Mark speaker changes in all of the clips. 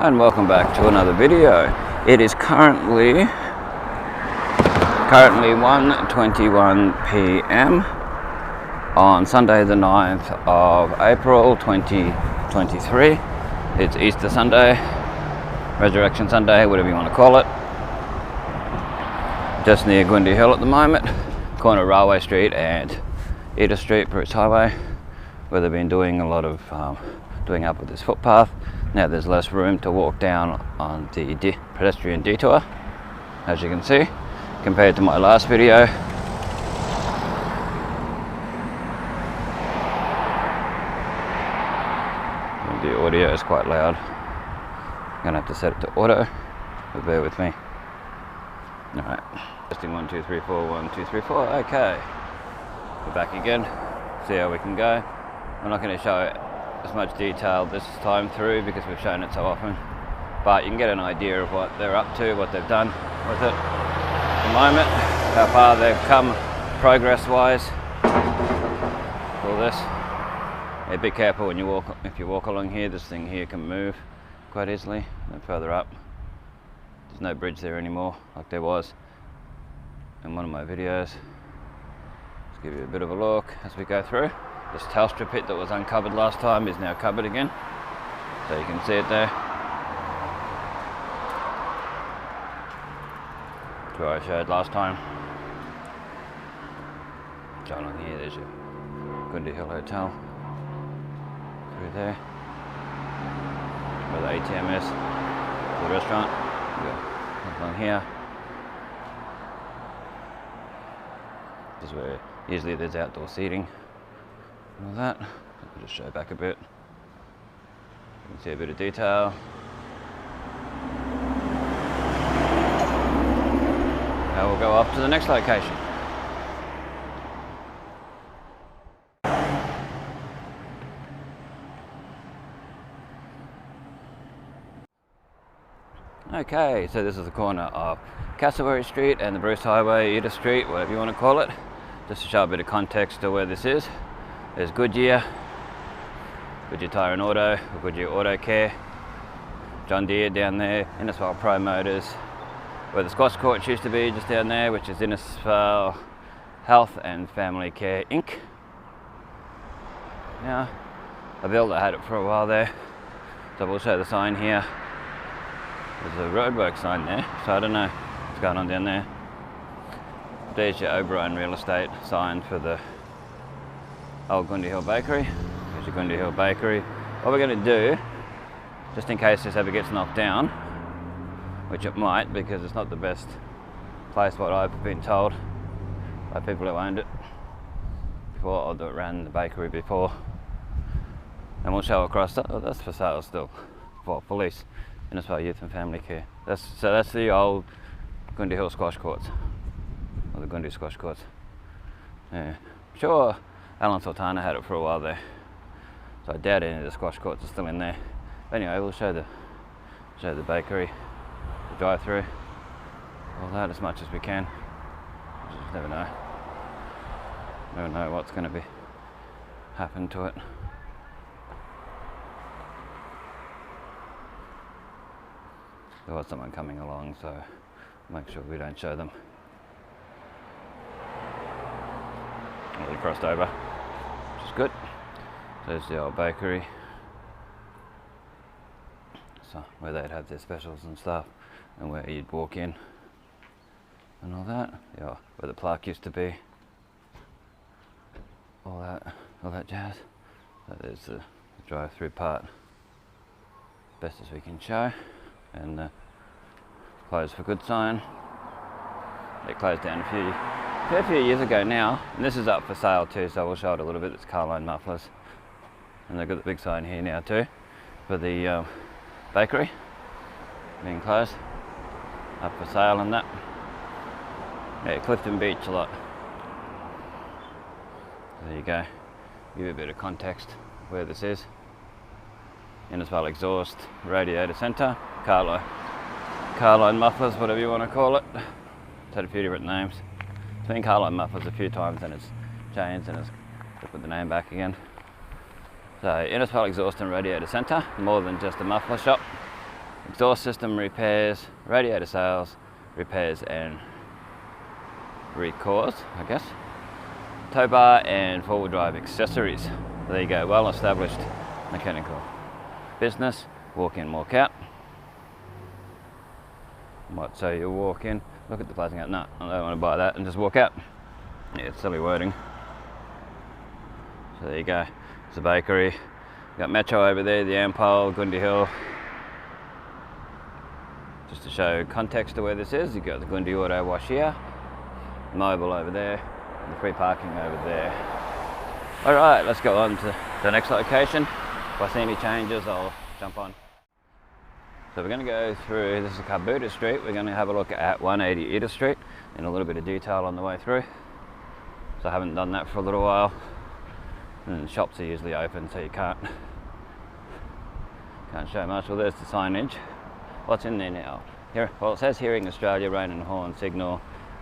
Speaker 1: And welcome back to another video. It is currently 1:21 p.m. on Sunday the 9th of April 2023. It's Easter Sunday, Resurrection Sunday, whatever you want to call it. Just near Gundy Hill at the moment, corner of Railway Street and Edith Street, Bruce Highway, where they've been doing a lot of doing up with this footpath. Now there's less room to walk down on the pedestrian detour, as you can see, compared to my last video. The audio is quite loud. I'm gonna have to set it to auto, but bear with me. Alright, testing 1 2 3 4 1 2 3 4. Okay, we're back again. See how we can go. I'm not going to show as much detail this time through because we've shown it so often, but you can get an idea of what they're up to, what they've done with it at the moment, how far they've come progress wise. All this. Yeah, be careful when you walk. If you walk along here, this thing here can move quite easily. And further up, there's no bridge there anymore like there was in one of my videos. Let's give you a bit of a look as we go through. This Telstra pit that was uncovered last time is now covered again, so you can see it there. That's where I showed last time. Go along here, there's your Gundy Hill Hotel. Through there, where the ATM is, the restaurant. Along here. This is where usually there's outdoor seating. All that. I'll just show back a bit. You can see a bit of detail. Now we'll go off to the next location. Okay, so this is the corner of Cassowary Street and the Bruce Highway, Edith Street, whatever you want to call it. Just to show a bit of context to where this is. There's Goodyear Tire and Auto, or Goodyear Auto Care, John Deere down there, Innisfail Pro Motors, where the squash courts used to be, just down there, which is Innisfail Health and Family Care Inc. Now, I had it for a while there, so we'll show the sign here. There's a roadwork sign there, so I don't know what's going on down there. There's your Reborn real estate sign for the old Gundy Hill Bakery. There's your Gundy Hill Bakery. What we're going to do, just in case this ever gets knocked down, which it might because it's not the best place, what I've been told by people who owned it before, or that ran the bakery before. And we'll show across that. Oh, that's for sale still, for police. Innisfail Youth and Family Care. So that's the old Gundy Hill squash courts, or the Gundy squash courts. Yeah, sure. Alan Sultana had it for a while there, so I doubt any of the squash courts are still in there. But anyway, we'll show the bakery, the drive-through, all that as much as we can. You just never know. Never know what's going to be happen to it. There was someone coming along, so make sure we don't show them. Well, they crossed over, which is good. So there's the old bakery, so where they'd have their specials and stuff, and where you'd walk in and all that. Yeah, where the plaque used to be. All that jazz. So there's the drive-through part, best as we can show. And the closed for good sign. They closed down a fair few years ago now, and this is up for sale too, so we'll show it a little bit. It's Carline Mufflers, and they've got the big sign here now too for the bakery being closed, up for sale and that. Yeah, Clifton Beach a lot. There you go. Give you a bit of context where this is. Innisfail Exhaust Radiator Centre, Carline Mufflers, whatever you want to call it. It's had a few different names. It's been Carline Mufflers a few times and it's changed and it's put the name back again. So Innisfail Exhaust and Radiator Centre, more than just a muffler shop. exhaust system repairs, radiator sales, repairs and recores, I guess. Tow bar and four-wheel drive accessories. There you go, well established mechanical business. Walk in, walk out. Might say you walk in, look at the place and go, no, I don't want to buy that, and just walk out. Yeah, it's silly wording. So there you go, it's a bakery. Got Metro over there, the Ampole, Gundy Hill. Just to show context to where this is, you've got the Gundy Auto Wash here, Mobile over there, and the free parking over there. Alright, let's go on to the next location. If I see any changes, I'll jump on. So we're going to go through, this is Carbuda Street, we're going to have a look at 180 Edith Street in a little bit of detail on the way through. So I haven't done that for a little while. And the shops are usually open, so you can't show much. Well, there's the signage. What's in there now? Here, well, it says Hearing Australia, Rain and Horn, Signal,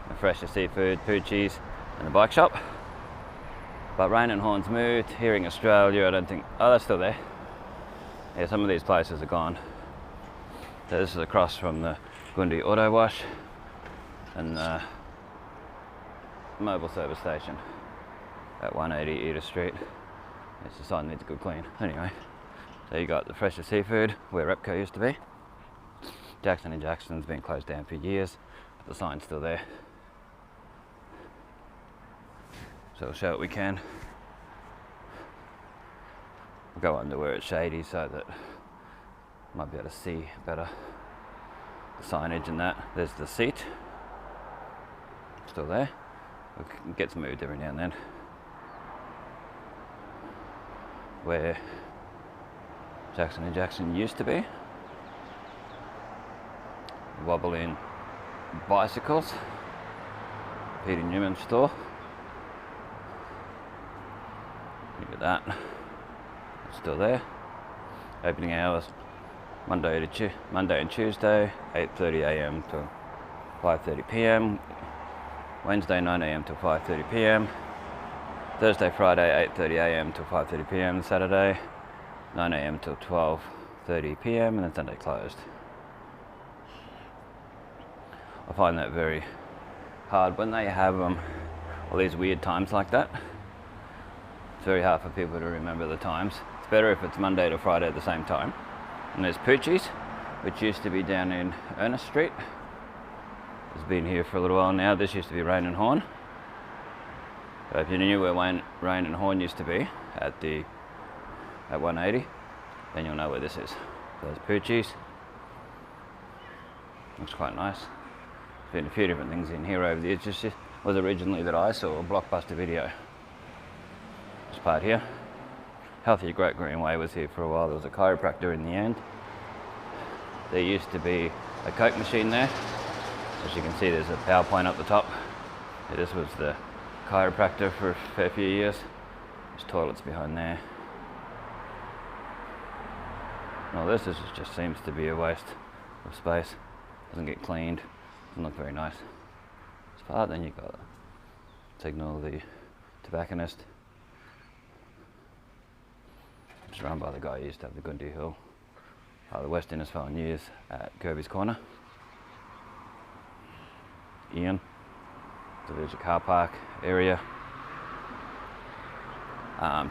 Speaker 1: and Fresher Seafood, Poochie's, and the bike shop. But Rain and Horn's moved. Hearing Australia, I don't think. Oh, that's still there. Yeah, some of these places are gone. So this is across from the Gundy Auto Wash and the mobile service station at 180 Edith Street. It's the sign needs a good clean. Anyway, so you got the Fresher Seafood where Repco used to be. Jackson & Jackson's been closed down for years, but the sign's still there. So we'll show what we can. We'll go under where it's shady so that might be able to see better the signage and that. There's the seat, still there. It gets moved every now and then. Where Jackson & Jackson used to be. Wobbling bicycles. Peter Newman's store. Look at that. It's still there. Opening hours Monday and Tuesday, 8:30 a.m. to 5:30 p.m. Wednesday 9 a.m. to 5:30 p.m. Thursday, Friday 8:30 a.m. to 5:30 p.m. Saturday 9 a.m. till 12:30 p.m. and then Sunday closed. I find that very hard when they have all these weird times like that. It's very hard for people to remember the times. It's better if it's Monday to Friday at the same time. And there's Poochie's, which used to be down in Ernest Street. It's been here for a little while now. This used to be Rain and Horn. So if you knew where Rain and Horn used to be at 180, then you'll know where this is. There's Poochie's. Looks quite nice. There's been a few different things in here over the years. Just was originally that I saw a Blockbuster video. This part here. Healthy Great Greenway was here for a while. There was a chiropractor in the end. There used to be a Coke machine there. As you can see, there's a power point up the top. Yeah, this was the chiropractor for a fair few years. There's toilets behind there. Well, this just seems to be a waste of space. Doesn't get cleaned. Doesn't look very nice. This part, then you've got Signal, the tobacconist. It's run by the guy who used to have the Gundy Hill, the West Innisfail News at Kirby's Corner. Ian, so there's a car park area.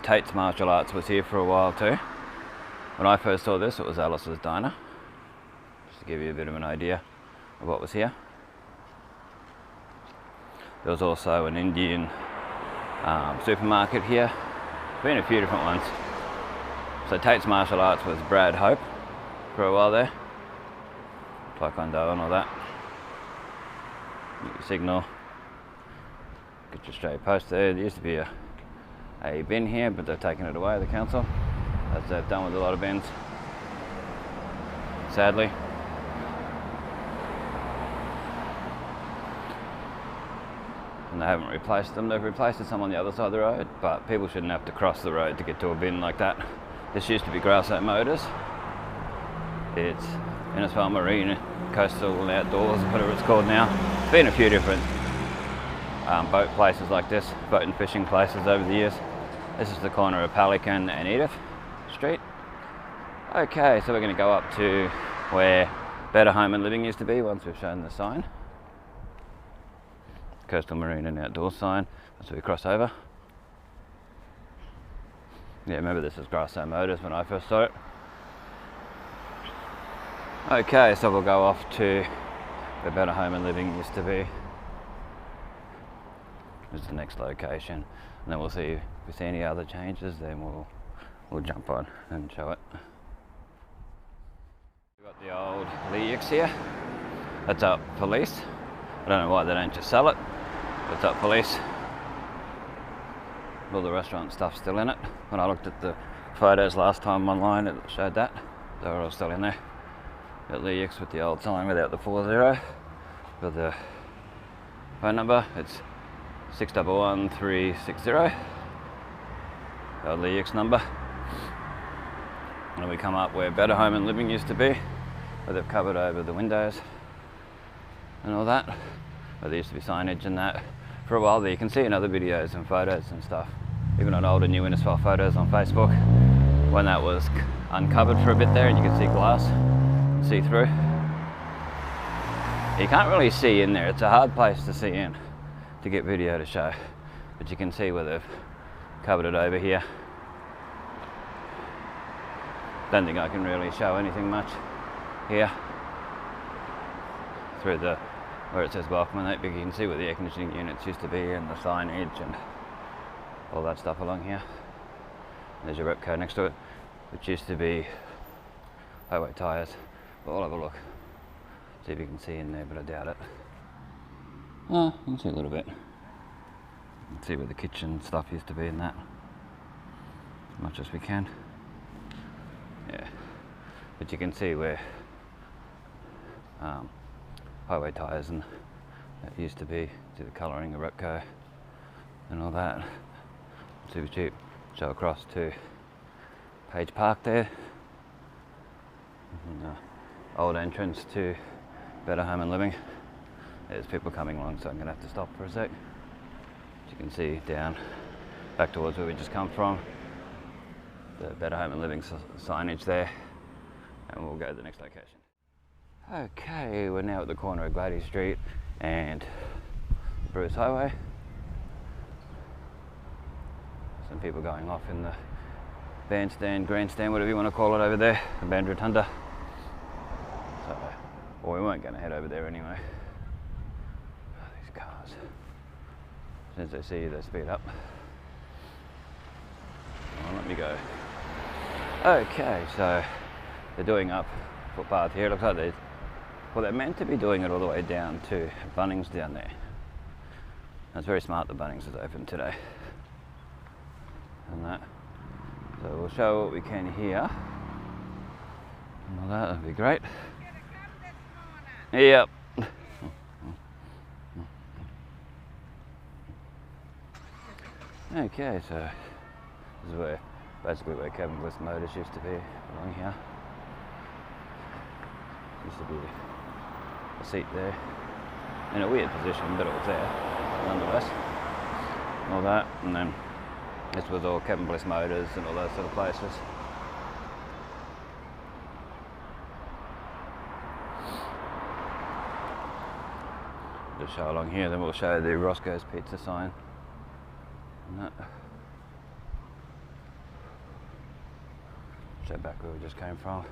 Speaker 1: Tate's Martial Arts was here for a while too. When I first saw this, it was Alice's Diner. Just to give you a bit of an idea of what was here. There was also an Indian supermarket here. Been a few different ones. So Tate's Martial Arts was Brad Hope for a while there. Taekwondo and all that. Your Signal. Get your straight post there. There used to be a bin here, but they've taken it away, the council, as they've done with a lot of bins, sadly. And they haven't replaced them. They've replaced some on the other side of the road, but people shouldn't have to cross the road to get to a bin like that. This used to be Grasso Motors. It's Innisfail Marine, Coastal and Outdoors, whatever it's called now. It's been a few different boat places like this, boat and fishing places over the years. This is the corner of Pelican and Edith Street. Okay, so we're going to go up to where Better Home and Living used to be once we've shown the sign. Coastal Marine and Outdoor sign, as we cross over. Yeah, remember this is Grasso Motors when I first saw it. Okay, so we'll go off to where Better Home and Living used to be. This is the next location, and then we'll see if we see any other changes, then we'll jump on and show it. We've got the old Leax here. That's up for lease. I don't know why they don't just sell it. It's up for lease. All the restaurant stuff's still in it. When I looked at the photos last time online, it showed that. They were all still in there. Got Leax with the old sign without the 40. For the phone number, it's 611-360. Our Leax number. And we come up where Better Home and Living used to be, where they've covered over the windows and all that. Where there used to be signage and that. For a while there, you can see in other videos and photos and stuff, even on older new Innisfail photos on Facebook, when that was uncovered for a bit there and you can see glass, see through. You can't really see in there, it's a hard place to see in to get video to show, but you can see where they've covered it over here. Don't think I can really show anything much here through the where it says welcome and that, but you can see where the air conditioning units used to be and the signage and all that stuff along here. There's your Repco next to it, which used to be highway tyres. But we'll have a look, see if you can see in there, but I doubt it. Oh, you can see a little bit. You can see where the kitchen stuff used to be and that, as much as we can. Yeah, but you can see where highway tyres and that used to be, see the colouring of Repco and all that. Super cheap. Show across to Page Park there. And the old entrance to Better Home and Living. There's people coming along, so I'm going to have to stop for a sec. As you can see down back towards where we just come from, the Better Home and Living signage there, and we'll go to the next location. Okay, we're now at the corner of Glady Street and Bruce Highway. Some people going off in the bandstand, grandstand, whatever you want to call it over there, the band rotunda. So, well, we weren't going to head over there anyway. Oh, these cars. As soon as they see you, they speed up. Well, let me go. Okay, so they're doing up footpath here. It looks like they're meant to be doing it all the way down to Bunnings down there. It's very smart that Bunnings is open today. And that. So we'll show what we can here. And all that'd be great. Yep. Okay, so this is basically where Kevin Bliss Motors used to be, along here. Used to be a seat there, in a weird position, but it was there nonetheless. All that, and then this was all Kevin Bliss Motors and all those sort of places. Just show along here, then we'll show the Roscoe's Pizza sign. And that. Show back where we just came from.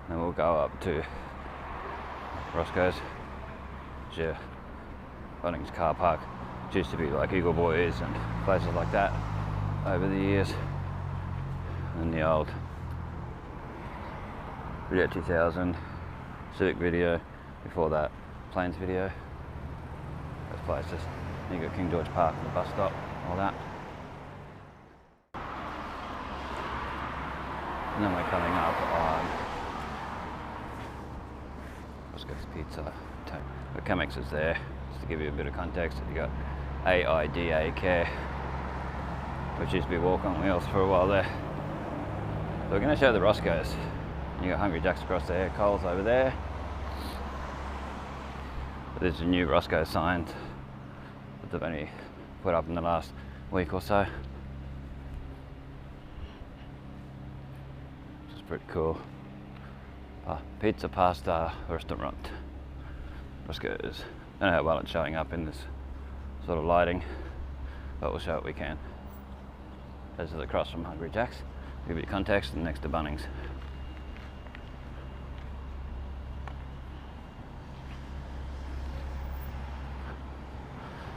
Speaker 1: Then we'll go up to Roscoe's, which is Bunnings car park. It used to be like Eagle Boys and places like that over the years. And the old Video 2000, Civic Video, before that Plains Video, those places. You got King George Park, the bus stop, all that. And then we're coming up on Roscoe's Pizza. The Chemex is there, just to give you a bit of context. You got AIDA Care, which used to be Walk on Wheels for a while there. So we're going to show the Roscoe's. You got Hungry Jack's across there, Coles over there. There's a new Roscoe signs that they've only put up in the last week or so. pretty cool. Pizza pasta restaurant. Roscoe's. I don't know how well it's showing up in this sort of lighting, but we'll show what we can. This is across from Hungry Jack's. Give you context, and next to Bunnings.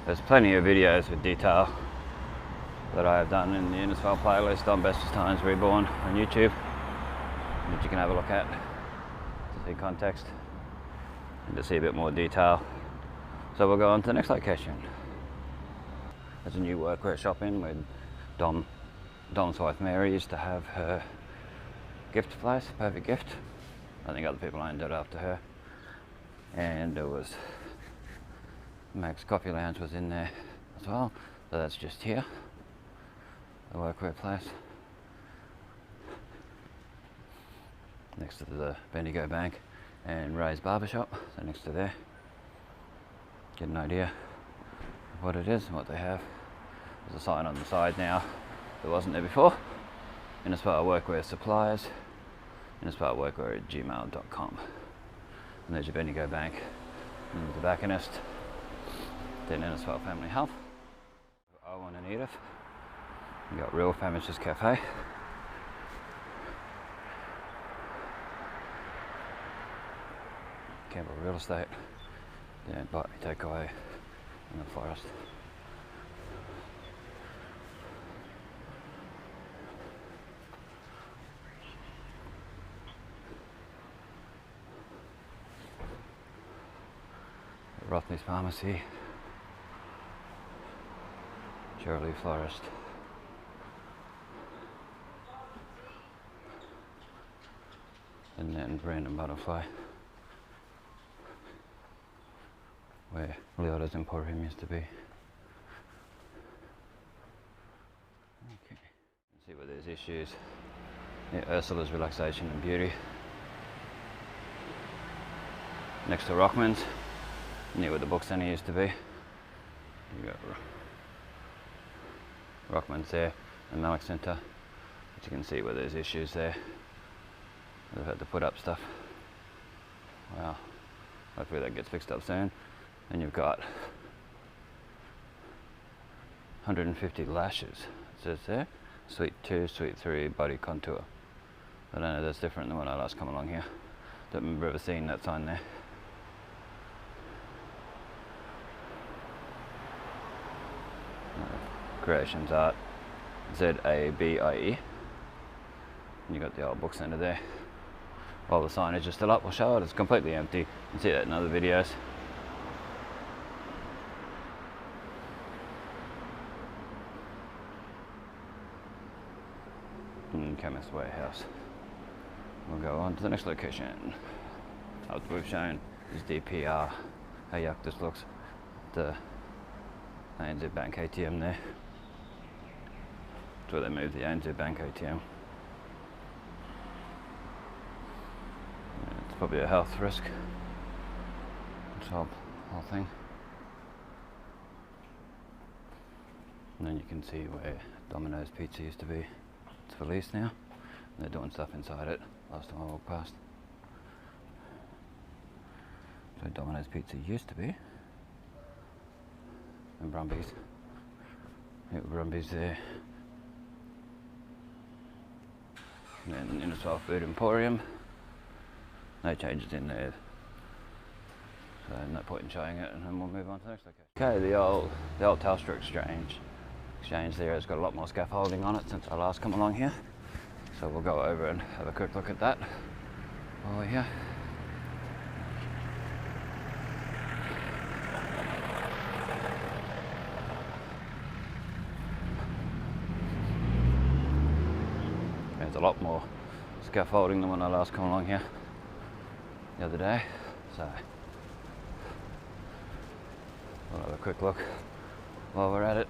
Speaker 1: There's plenty of videos with detail that I have done in the Innisfail playlist on Bestestimes Reborn on YouTube, that you can have a look at to see context and to see a bit more detail. So we'll go on to the next location. There's a new workwear shop in where Dom's wife Mary used to have her gift place, Perfect Gift. I think other people owned it after her. And there was Mac's Coffee Lounge was in there as well. So that's just here, the workwear place. Next to the Bendigo Bank and Ray's Barbershop, so next to there. Get an idea of what it is and what they have. There's a sign on the side now that wasn't there before. Innisfail Workwear Suppliers, innisfailworkwear@gmail.com. And there's your Bendigo Bank, and the tobacconist, then Innisfail Family Health, Owen and Edith. You got Real Famishes Cafe. Campbell Real Estate, then Bite Me Takeaway in the forest. Rothney's Pharmacy, Shirley Florist, and then Brandon Butterfly, where Leota's Emporium used to be. Okay, see where there's issues. Yeah, Ursula's Relaxation and Beauty, next to Rockman's, near where the book centre used to be. You got Rockman's there, and Malik Centre, but you can see where there's issues there. They've had to put up stuff. Wow, hopefully that gets fixed up soon. And you've got 150 lashes, it says there. Suite 2, Suite 3, Body Contour. I don't know, that's different than when I last come along here. Don't remember ever seeing that sign there. Creations Art, ZABIE. And you got the old book centre there. While the signage is still up, we'll show it. It's completely empty. You can see that in other videos. And Chemist Warehouse. We'll go on to the next location. What we've shown is DPR. How yuck this looks. The ANZ Bank ATM there. That's where they moved the ANZ Bank ATM. It's probably a health risk. This whole thing. And then you can see where Domino's Pizza used to be. It's for lease now. And they're doing stuff inside it. Last time I walked past. So Domino's Pizza used to be. And Brumbies. Yeah, Brumbies there. And then Innisfail Food Emporium. No changes in there. So no point in showing it, and then we'll move on to the next location. Okay, the old Telstra exchange there has got a lot more scaffolding on it since I last come along here. So we'll go over and have a quick look at that while we're here. There's a lot more scaffolding than when I last come along here the other day. So we'll have a quick look while we're at it.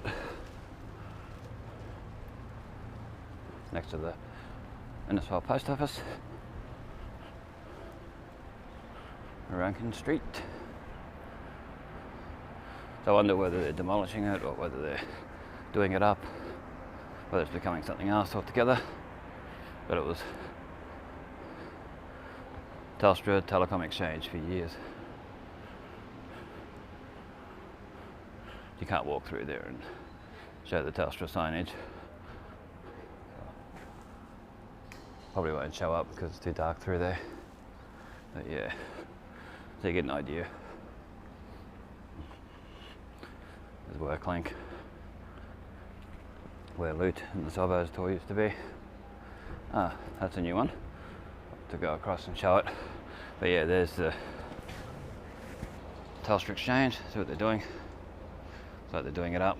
Speaker 1: Next to the Innisfail Post Office, Rankin Street. So I wonder whether they're demolishing it or whether they're doing it up, whether it's becoming something else altogether. But it was Telstra Telecom Exchange for years. You can't walk through there and show the Telstra signage. Probably won't show up because it's too dark through there. But yeah, so you get an idea. There's Worklink, where Loot and the Sobos tour used to be. Ah, that's a new one to go across and show it. But yeah, there's the Telstra Exchange. See what they're doing. It's like they're doing it up.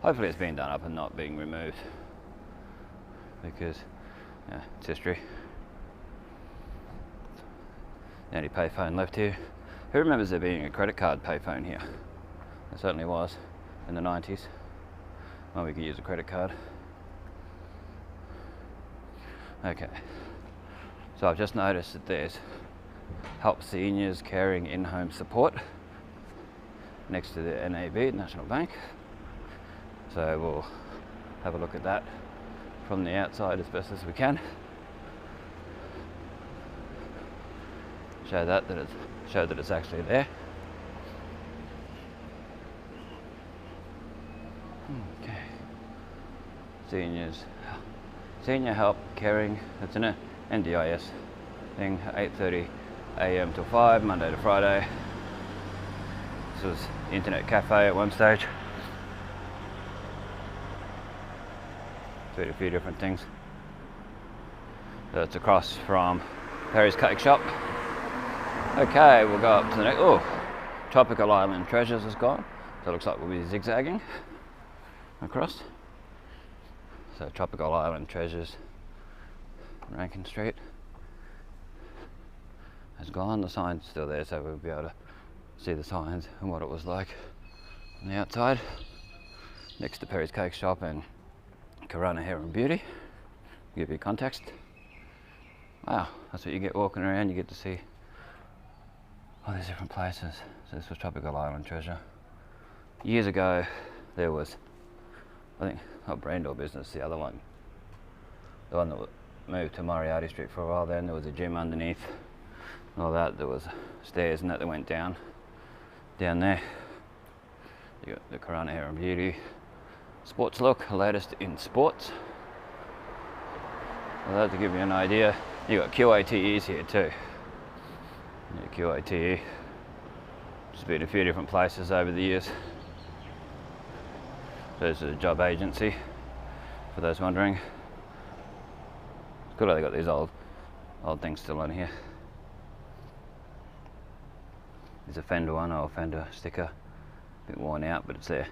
Speaker 1: Hopefully it's being done up and not being removed, because yeah, it's history. The only payphone left here. Who remembers there being a credit card payphone here? There certainly was in the 90s, when we could use a credit card. Okay, so I've just noticed that there's Help Seniors Caring In-Home Support next to the NAB, National Bank. So we'll have a look at that from the outside as best as we can. Show that it's actually there. Okay. Senior Help Caring. It's an NDIS thing. 8:30 a.m. till 5, Monday to Friday. This was the internet cafe at one stage. Did a few different things. So it's across from Perry's Cake Shop. Okay, we'll go up to the next. Oh, Tropical Island Treasures is gone. So it looks like we'll be zigzagging across. So Tropical Island Treasures, Rankin Street, has gone. The sign's still there, so we'll be able to see the signs and what it was like on the outside. Next to Perry's Cake Shop and Corona Hair and Beauty. Give you context. Wow, that's what you get walking around. You get to see all these different places. So this was Tropical Island Treasure. Years ago, there was, I think, not Brandor Business, the other one. The one that moved to Moriarty Street for a while. Then there was a gym underneath and all that. There was stairs and that went down there. You got the Corona Hair and Beauty. Sports Look, latest in sports. Well, that to give you an idea. You got QATEs here too. QATE. Just been a few different places over the years. There's a job agency, for those wondering. It's good how they got these old things still on here. There's a Fender one, old Fender sticker, a bit worn out, but it's there.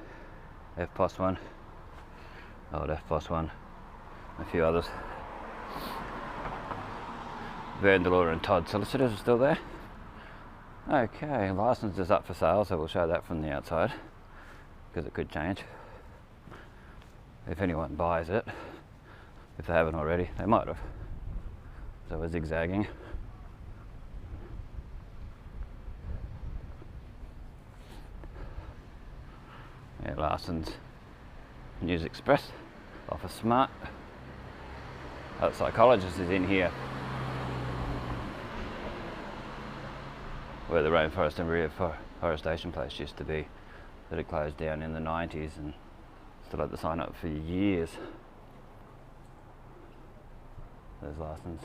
Speaker 1: FPOS one, old FPOS one, a few others. Vandeleur and Todd Solicitors are still there. Okay, license is up for sale, so we'll show that from the outside, because it could change. If anyone buys it, if they haven't already, they might have. So we're zigzagging. Yeah, Larson's News Express, Office Smart. Oh, the psychologist is in here, where the Rainforest and Reforestation place used to be, that had closed down in the 90s and still had the sign up for years. There's Larson's.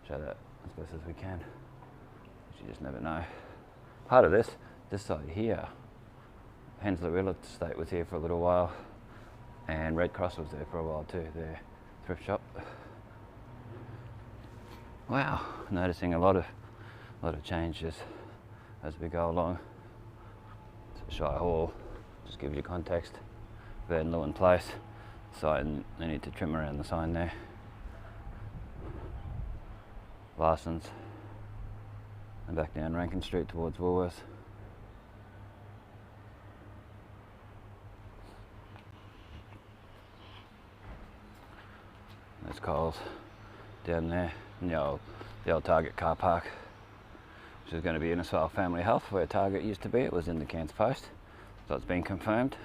Speaker 1: Show that as best as we can. You just never know. Part of this side here, Hensler Real Estate was here for a little while, and Red Cross was there for a while too, their thrift shop. Wow, noticing a lot of changes as we go along. It's Shire Hall, just give you context. Van Leeuwen Place, sign, they need to trim around the sign there. Larson's, and back down Rankin Street towards Woolworths. There's Coles down there in the old Target car park, which is going to be Innisfail Family Health, where Target used to be. It was in the Cairns Post, so it's been confirmed.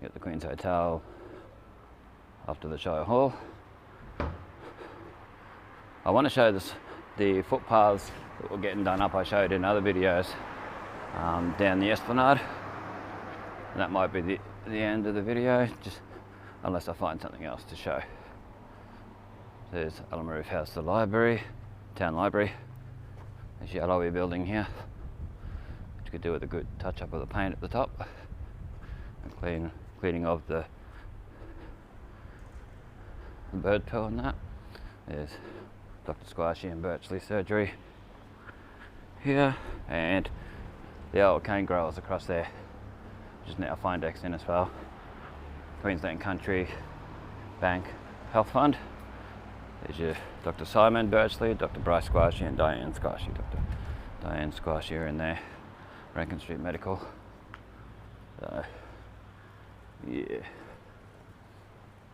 Speaker 1: You got the Queen's Hotel after the Shire Hall. I want to show the footpaths that were getting done up. I showed in other videos down the Esplanade. And that might be the end of the video, just unless I find something else to show. There's Alamaroof House, the library, town library. There's yellowy building here, which you could do with a good touch up of the paint at the top. And cleaning of the bird poo and that. There's Dr. Squashy and Birchley surgery here, and the old cane growers across there, which is now Findex Innisfail Queensland Country Bank Health Fund. There's your Dr. Simon Birchley, Dr. Bryce Squashy and Diane Squashy. Dr. Diane Squashy are in there. Rankin Street Medical. So, yeah.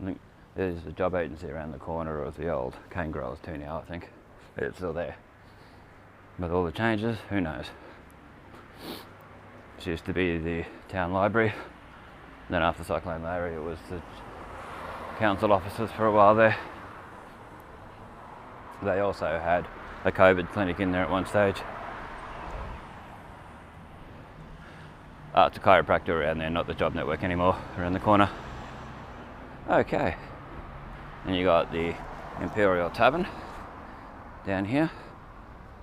Speaker 1: I think there's a job agency around the corner of the old cane growers too now, I think. It's still there. With all the changes, who knows? It used to be the town library. Then after Cyclone Larry, it was the council offices for a while there. They also had a COVID clinic in there at one stage. It's a chiropractor around there, not the Job Network anymore, around the corner. Okay. And you got the Imperial Tavern down here.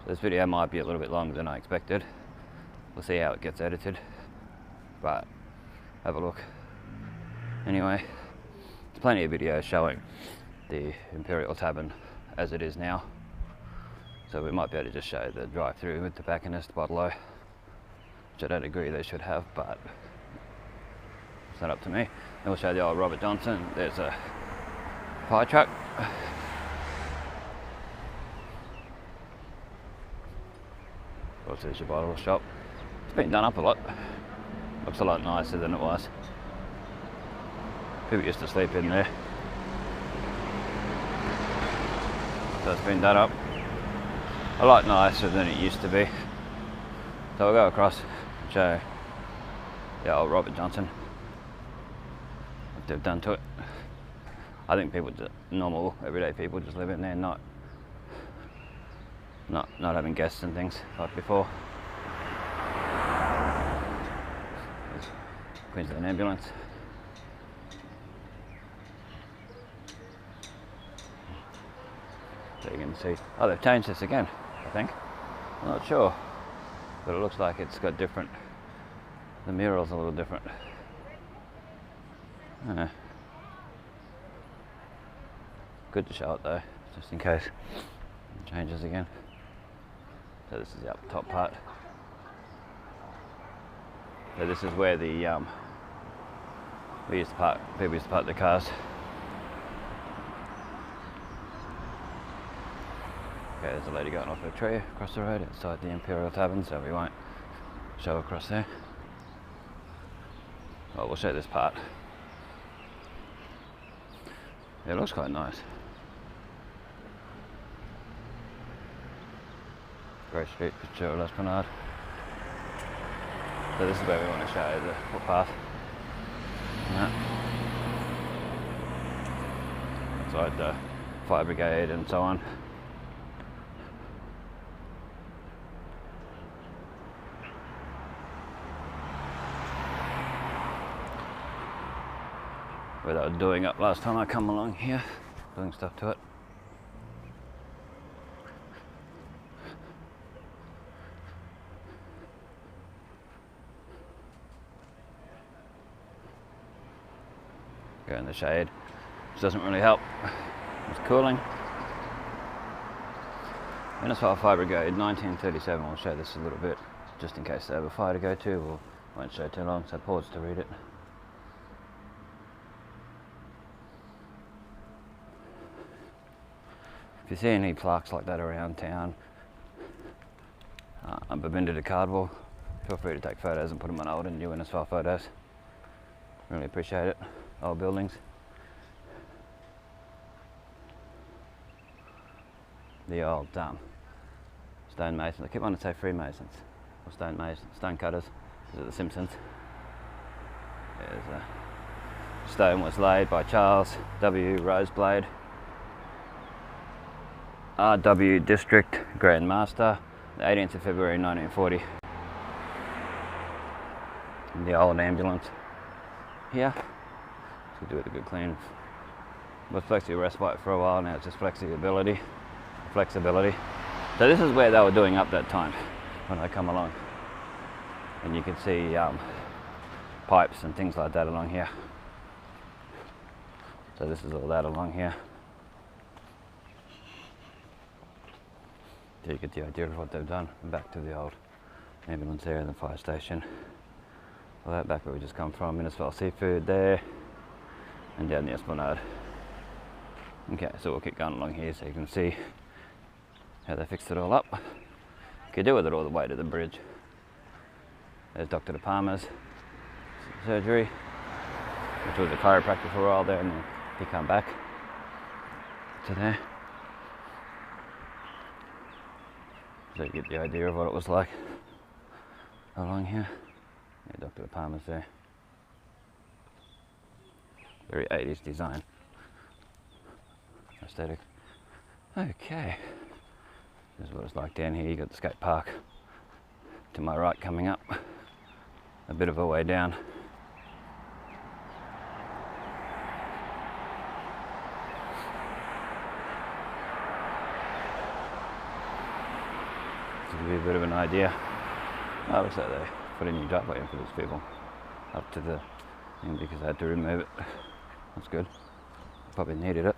Speaker 1: So this video might be a little bit longer than I expected. We'll see how it gets edited, but have a look. Anyway, there's plenty of videos showing the Imperial Tavern as it is now. So we might be able to just show the drive-through with the tobacconist bottle-o, which I don't agree they should have, but it's not up to me. Then we'll show the old Robert Johnson. There's a fire truck. Of course, there's your bottle shop. It's been done up a lot. Looks a lot nicer than it was. People used to sleep in there. So it's been done up a lot nicer than it used to be. So we'll go across and show the old Robert Johnson, what they've done to it. I think people, normal, everyday people just live in there, not having guests and things like before. There's Queensland Ambulance. So you can see, oh, they've changed this again, I think. I'm not sure, but it looks like it's got different, the mural's a little different. Good to show it though, just in case it changes again. So this is the up top part. So this is where the people used to park their cars. Okay, there's a lady going off her tree across the road outside the Imperial Tavern, so we won't show across there. Well, we'll show this part. Yeah, it looks quite nice. Great street picture of Esplanade. So this is where we want to show the footpath. Outside the fire brigade and so on. Where they were doing up last time I come along here, doing stuff to it. Go in the shade, which doesn't really help. It's cooling. Innisfail Fire Brigade, 1937. We'll show this a little bit, just in case they have a fire to go to. We'll won't show too long, so pause to read it. If you see any plaques like that around town, Babinda to Cardwell, feel free to take photos and put them on old and new Innisfail photos. Really appreciate it. Old buildings. The old stone masons. I keep wanting to say Freemasons or stone cutters. Is it the Simpsons? There's a stone was laid by Charles W. Roseblade. RW District Grand Master, the 18th of February 1940. And the old ambulance here. So do it a good clean. Was flexi respite for a while, now it's just flexibility. So this is where they were doing up that time when I come along. And you can see pipes and things like that along here. So this is all that along here. So you get the idea of what they've done. Back to the old ambulance there and the fire station. Well, that back where we just come from, Innisfail Seafood there, and down the Esplanade. Okay, so we'll keep going along here so you can see how they fixed it all up. You could do with it all the way to the bridge. There's Dr. De Palma's surgery, which was a chiropractor for a while there, and then he come back to there. So you get the idea of what it was like along here. Yeah, Dr. De Palma's there. Very 80s design. Aesthetic. Okay. This is what it's like down here. You got the skate park to my right coming up. A bit of a way down. To give you a bit of an idea. Oh, looks like they put a new driveway in for these people. Up to the thing because I had to remove it. That's good. Probably needed it.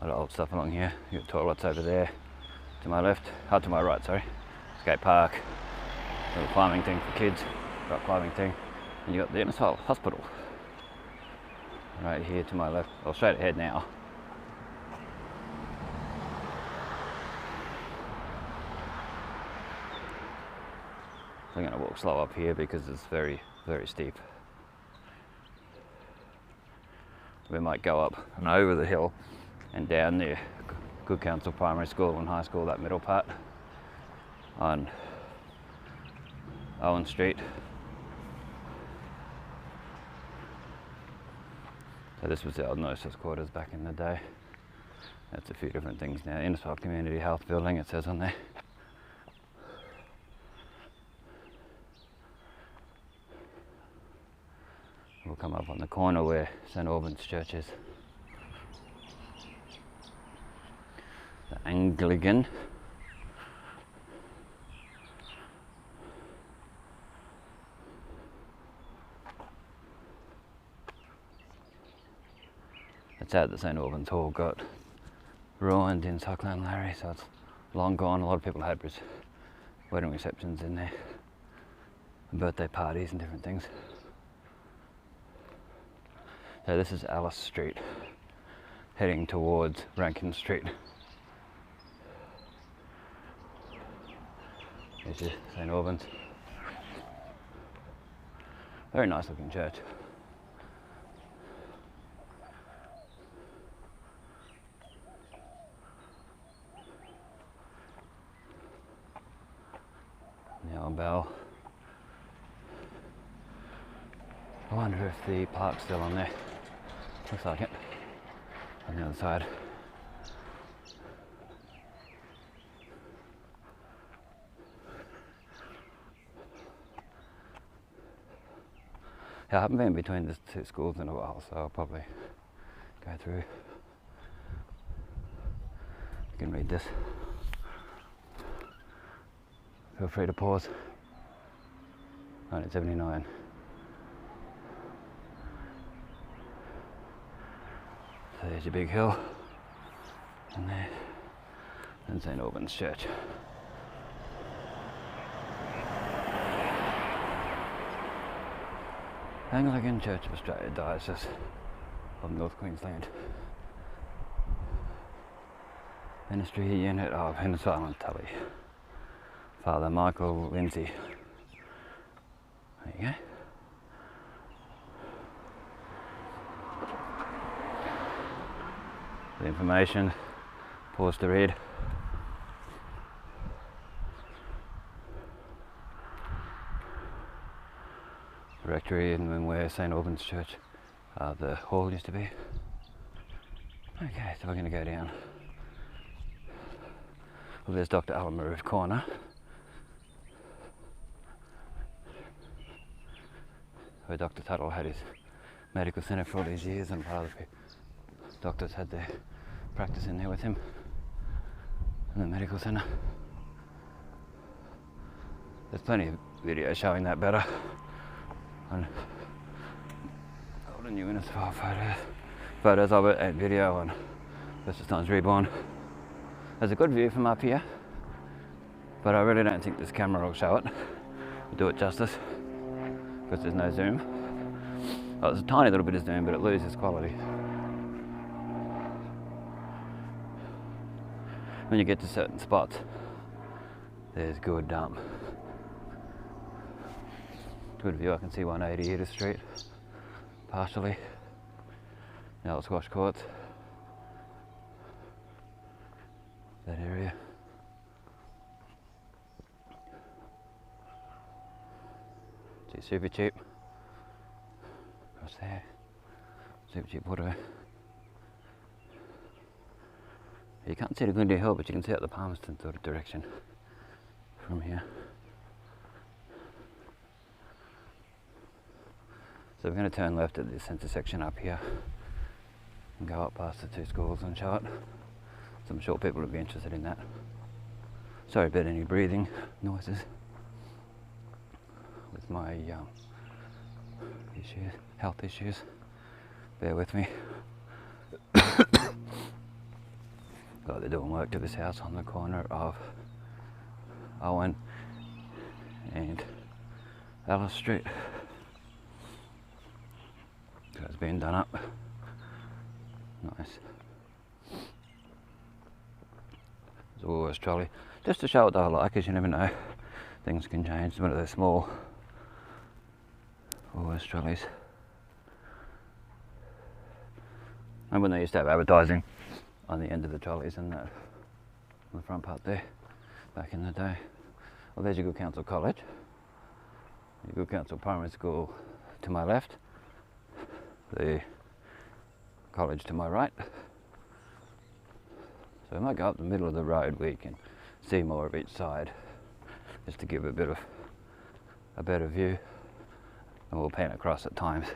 Speaker 1: A lot of old stuff along here. You got toilets over there. To my left. Oh, to my right, sorry. Skate park. Little climbing thing for kids. Rock climbing thing. And you got the Innisfail Hospital. Right here to my left. Well, straight ahead now. I'm going to walk slow up here because it's very, very steep. We might go up and over the hill and down the Good Counsel Primary School and High School, that middle part, on Owen Street. So this was the old nurses' quarters back in the day. That's a few different things now. Innisfail Community Health Building, it says on there. We'll come up on the corner where St. Albans Church is. The Anglican. It's sad that St. Albans Hall got ruined in Cyclone Larry, so it's long gone. A lot of people had wedding receptions in there, and birthday parties and different things. So this is Alice Street, heading towards Rankin Street. This is St. Albans. Very nice looking church. The old bell. I wonder if the park's still on there. Looks like it. On the other side. Yeah, I haven't been between the two schools in a while, so I'll probably go through. You can read this. Feel free to pause. 1979. So there's your big hill, and there, and St. Albans Church. Anglican Church of Australia, Diocese of North Queensland. Ministry Unit of Innisfail and Tully. Father Michael Lindsay. There you go. The information, pause to read. The rectory and where St. Albans Church, the hall used to be. Okay, so we're going to go down Well, there's Dr. Alamaru's corner. Where Dr. Tuttle had his medical centre for all these years, and other doctors had their practice in there with him in the medical centre. There's plenty of videos showing that better on older new Innisfail photos of it, and video on Bestestimes Reborn. There's a good view from up here, but I really don't think this camera will show it, do it justice, because there's no zoom. Oh, there's a tiny little bit of zoom, but it loses quality. When you get to certain spots, there's good view. I can see 180 Edith Street, partially. Now the squash courts, that area. It's super cheap. Across there, super cheap water. You can't see the Glendale Hill, but you can see out the Palmerston sort of direction from here. So we're going to turn left at this intersection up here and go up past the two schools and show it. So I'm sure people would be interested in that. Sorry about any breathing noises with my health issues. Bear with me. Oh, they're doing work to this house on the corner of Owen and Alice Street. So it's being done up. Nice. There's a Woolworths trolley. Just to show what they're like, because you never know. Things can change. One of those small Woolworths trolleys. And when they used to have advertising on the end of the trolleys and that, on the front part there, back in the day. Well, there's your Good Counsel College. Your Good Counsel Primary School to my left. The college to my right. So we might go up the middle of the road where you can see more of each side, just to give a better view. And we'll pan across at times.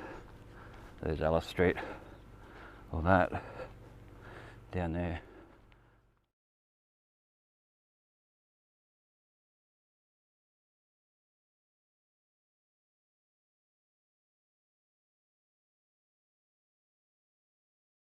Speaker 1: There's Alice Street, all that. Down there,